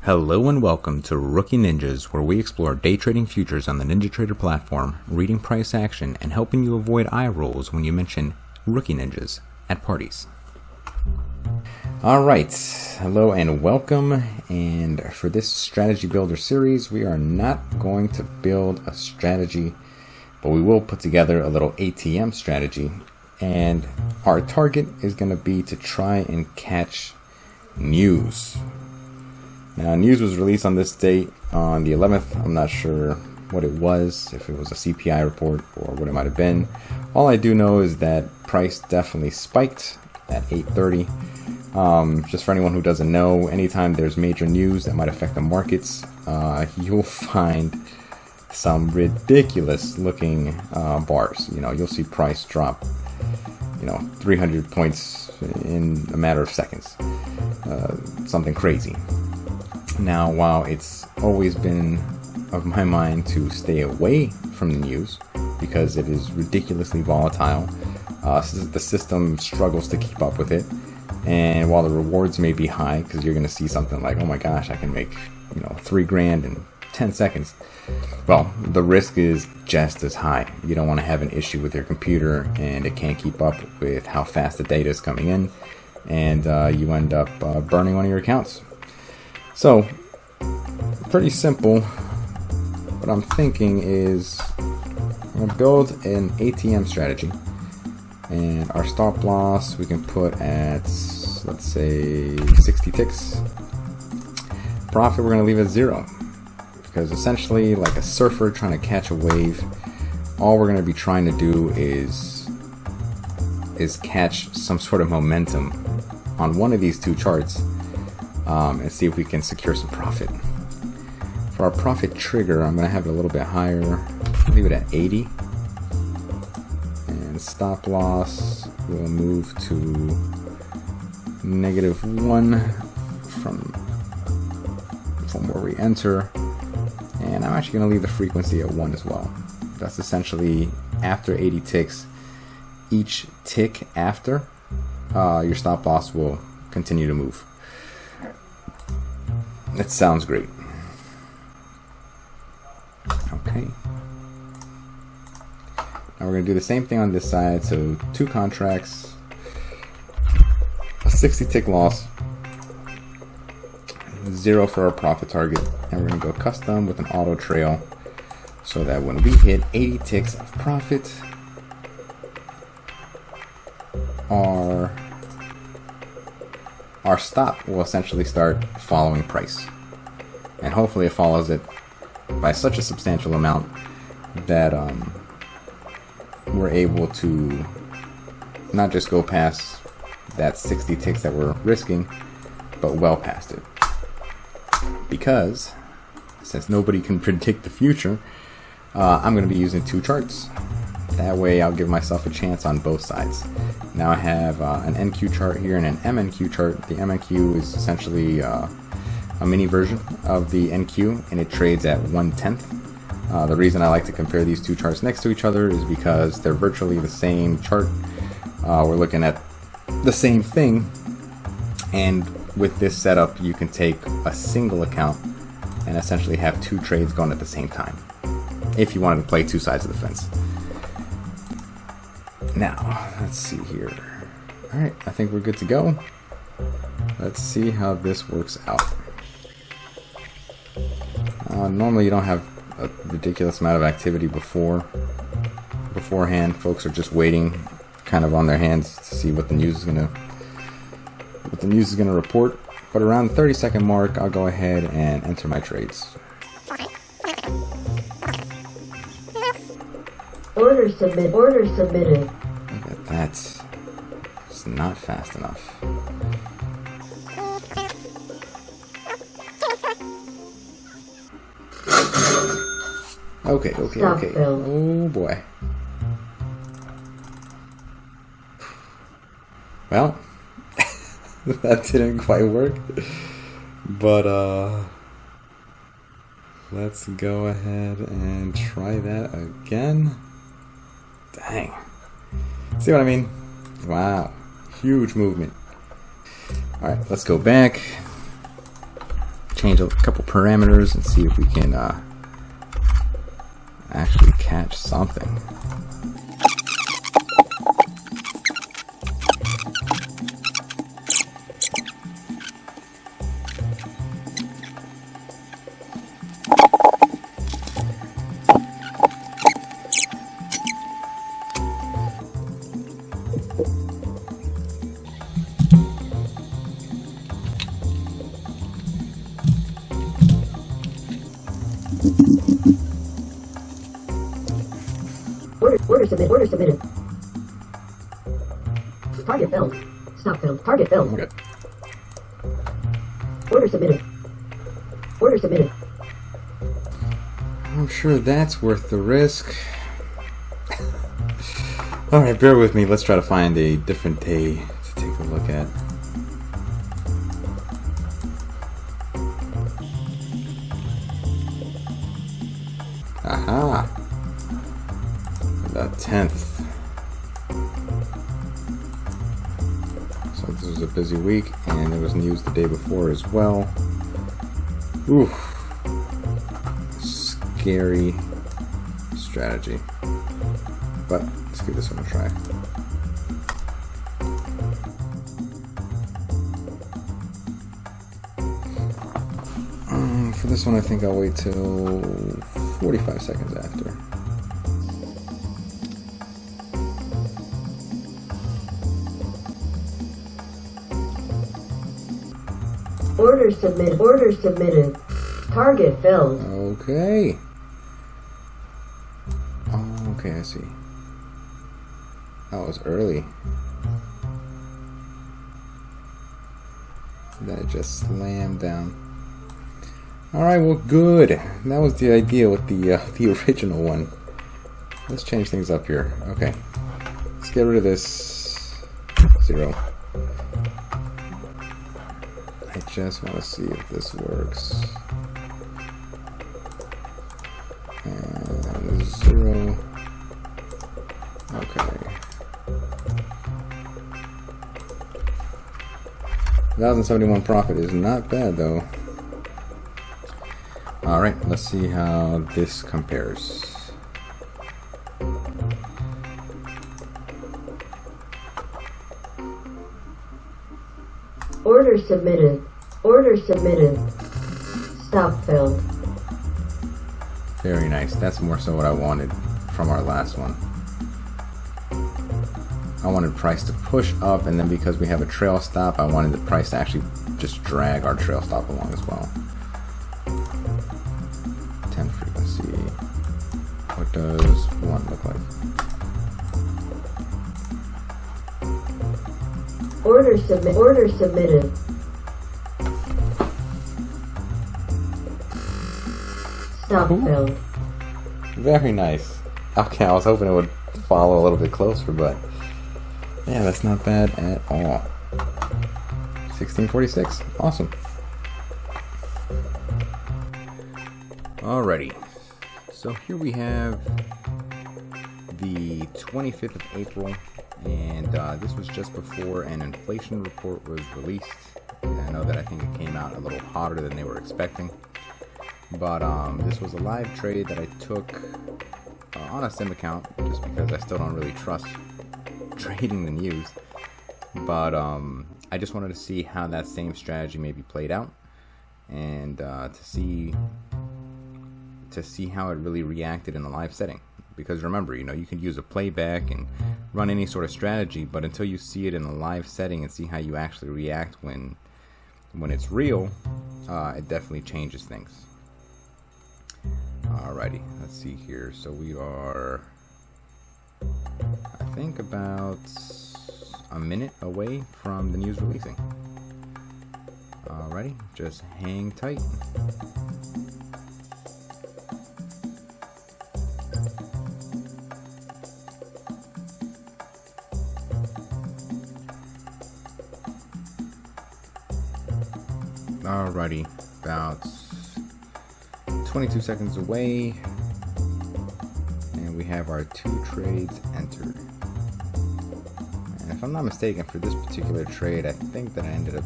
Hello and welcome to Rookie Ninjas, where we explore day trading futures on the NinjaTrader platform, reading price action, and helping you avoid eye rolls when you mention Rookie Ninjas at parties. Alright, hello and welcome, and for this strategy builder series, we are not going to build a strategy, but we will put together a little ATM strategy, and our target is going to be to try and catch news. Now, news was released on this date on the 11th. I'm not sure what it was, if it was a CPI report or what it might have been. All I do know is that price definitely spiked at 8:30. Just for anyone who doesn't know, anytime there's major news that might affect the markets, you'll find some ridiculous looking bars. You'll see price drop 300 points in a matter of seconds. Something crazy. Now, while it's always been of my mind to stay away from the news because it is ridiculously volatile, the system struggles to keep up with it. And while the rewards may be high, because you're going to see something like, oh my gosh, I can make $3,000 in 10 seconds. Well, the risk is just as high. You don't want to have an issue with your computer and it can't keep up with how fast the data is coming in, and you end up burning one of your accounts. So, pretty simple. What I'm thinking is I'm going to build an ATM strategy, and our stop loss we can put at, let's say, 60 ticks. Profit we're going to leave at 0, because essentially, like a surfer trying to catch a wave, all we're going to be trying to do is catch some sort of momentum on one of these two charts, and see if we can secure some profit. For our profit trigger, I'm going to have it a little bit higher. Leave it at 80. And stop loss will move to -1 from where we enter. And I'm actually going to leave the frequency at 1 as well. That's essentially after 80 ticks. Each tick after, your stop loss will continue to move. That sounds great. Okay. Now we're going to do the same thing on this side. So 2 contracts, a 60 tick loss, 0 for our profit target, and we're going to go custom with an auto trail so that when we hit 80 ticks of profit, our stop will essentially start following price, and hopefully it follows it by such a substantial amount that we're able to not just go past that 60 ticks that we're risking, but well past it. Because since nobody can predict the future, I'm going to be using 2 charts. That way I'll give myself a chance on both sides. Now I have an NQ chart here and an MNQ chart. The MNQ is essentially a mini version of the NQ, and it trades at 1/10. The reason I like to compare these 2 charts next to each other is because they're virtually the same chart. We're looking at the same thing, and with this setup you can take a single account and essentially have 2 trades going at the same time, if you wanted to play 2 sides of the fence. Now, let's see here. Alright, I think we're good to go. Let's see how this works out. Normally you don't have a ridiculous amount of activity beforehand. Folks are just waiting kind of on their hands to see what the news is gonna report. But around the 30-second mark, I'll go ahead and enter my trades. Order submitted. Look at that. It's not fast enough. Okay. Oh boy. Well, that didn't quite work. But let's go ahead and try that again. Dang. See what I mean? Wow. Huge movement. Alright, let's go back. change a couple parameters and see if we can actually catch something. Order submitted. Target filled. Stop filled. Target filled. Okay. Order submitted. Order submitted. I'm sure that's worth the risk. Alright, bear with me. Let's try to find a different day to take a look at. Aha! The 10th. So this was a busy week, and there was news the day before as well. Oof. Scary strategy. But let's give this one a try. For this one, I think I'll wait till 45 seconds after. Order submitted. Order submitted. Target filled. Okay. Oh, okay, I see. That was early. Then it just slammed down. Alright, well, good. That was the idea with the original one. Let's change things up here. Okay. Let's get rid of this 0. I just want to see if this works. And 0. Okay. 1,071 profit is not bad though. Alright, let's see how this compares. Order submitted. Order submitted. Stop filled. Very nice. That's more so what I wanted from our last one. I wanted price to push up, and then because we have a trail stop, I wanted the price to actually just drag our trail stop along as well. 10 frequency. What does 1 look like? Order submit. Order submitted. Stop Ooh. filled. Very nice. Okay, I was hoping it would follow a little bit closer, but yeah, that's not bad at all. 1646. Awesome. Alrighty. So here we have the 25th of April, and this was just before an inflation report was released. And I know that I think it came out a little hotter than they were expecting. But this was a live trade that I took on a sim account, just because I still don't really trust trading the news. But I just wanted to see how that same strategy maybe played out, and to see how it really reacted in the live setting. Because remember, you know, you can use a playback and run any sort of strategy, but until you see it in a live setting and see how you actually react when it's real, it definitely changes things. Alrighty, let's see here. So we are, I think, about a minute away from the news releasing. Alrighty, just hang tight. Alrighty, about 22 seconds away, and we have our 2 trades entered. And if I'm not mistaken, for this particular trade, I think that I ended up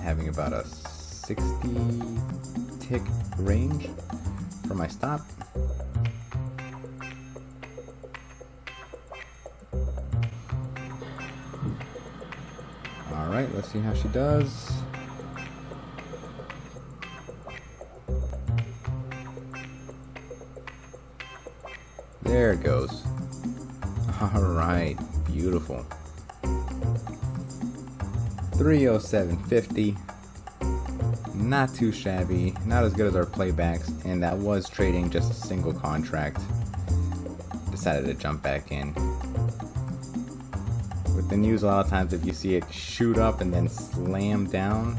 having about a 60 tick range for my stop. Alright, let's see how she does. There it goes. Alright, beautiful. 307.50. Not too shabby, not as good as our playbacks, and that was trading just a single contract. Decided to jump back in. With the news, a lot of times if you see it shoot up and then slam down,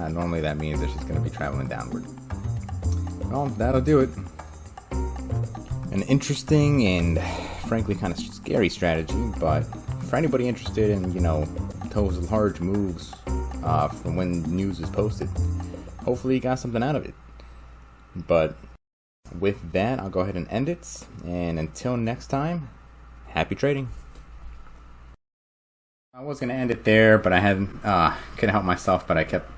normally that means that she's going to be traveling downward. Well, that'll do it. An interesting and frankly kind of scary strategy, but for anybody interested in, those large moves from when news is posted, hopefully you got something out of it. But with that, I'll go ahead and end it, and until next time, happy trading. I was going to end it there, but I couldn't help myself, but I kept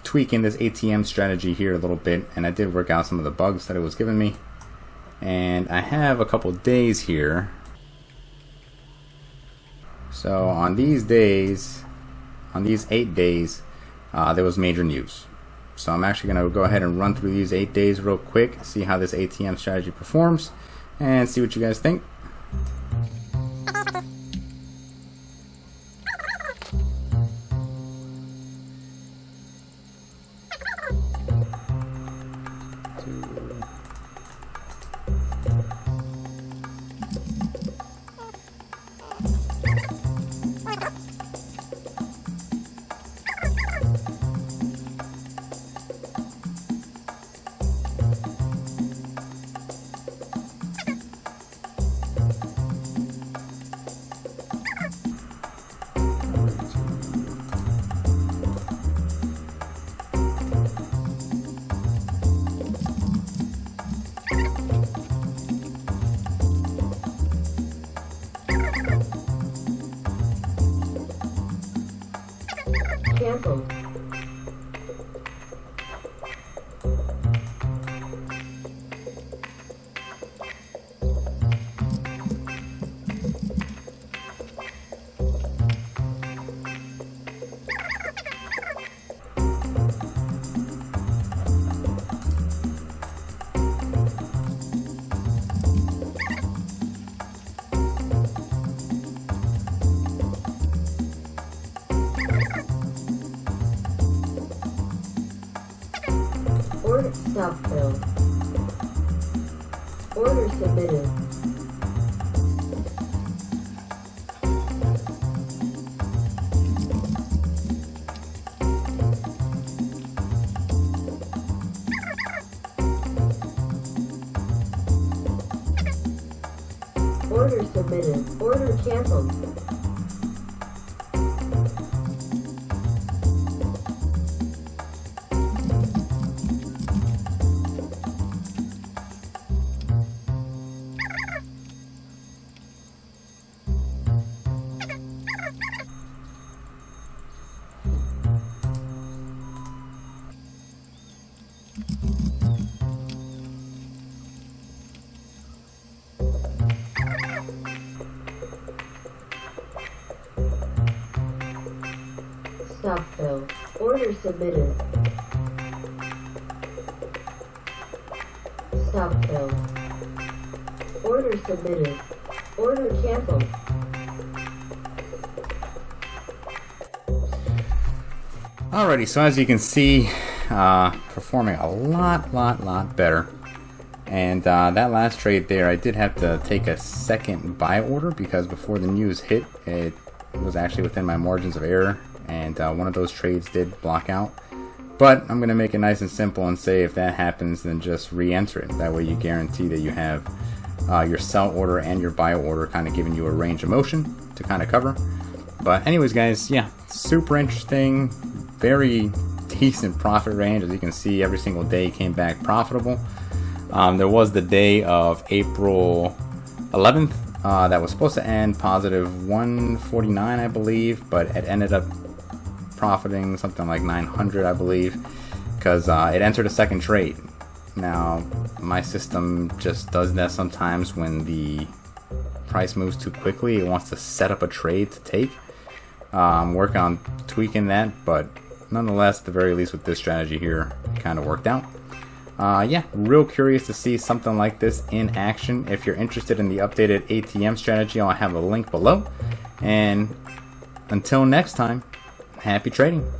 tweaking this ATM strategy here a little bit, and I did work out some of the bugs that it was giving me. And I have a couple days here. So on these days, on these 8 days, there was major news. So I'm actually going to go ahead and run through these 8 days real quick, see how this ATM strategy performs, and see what you guys think. Cancel. Order stop filled. Order submitted. Order submitted. Order canceled. Stop filled. Order submitted. Stop filled. Order submitted. Order canceled. Alrighty, so as you can see, performing a lot better. And that last trade there, I did have to take a second buy order because before the news hit, it was actually within my margins of error, and one of those trades did block out. But I'm going to make it nice and simple and say if that happens, then just re-enter it. That way you guarantee that you have your sell order and your buy order kind of giving you a range of motion to kind of cover. But anyways, guys, yeah, super interesting, very decent profit range. As you can see, every single day came back profitable. There was the day of April 11th that was supposed to end positive 149, I believe, but it ended up profiting something like 900, I believe. because it entered a second trade. Now, my system just does that sometimes when the price moves too quickly. It wants to set up a trade to take. I'm working on tweaking that, but nonetheless, at the very least with this strategy here, it kind of worked out. Yeah, real curious to see something like this in action. If you're interested in the updated ATM strategy, I'll have a link below. And until next time, happy trading.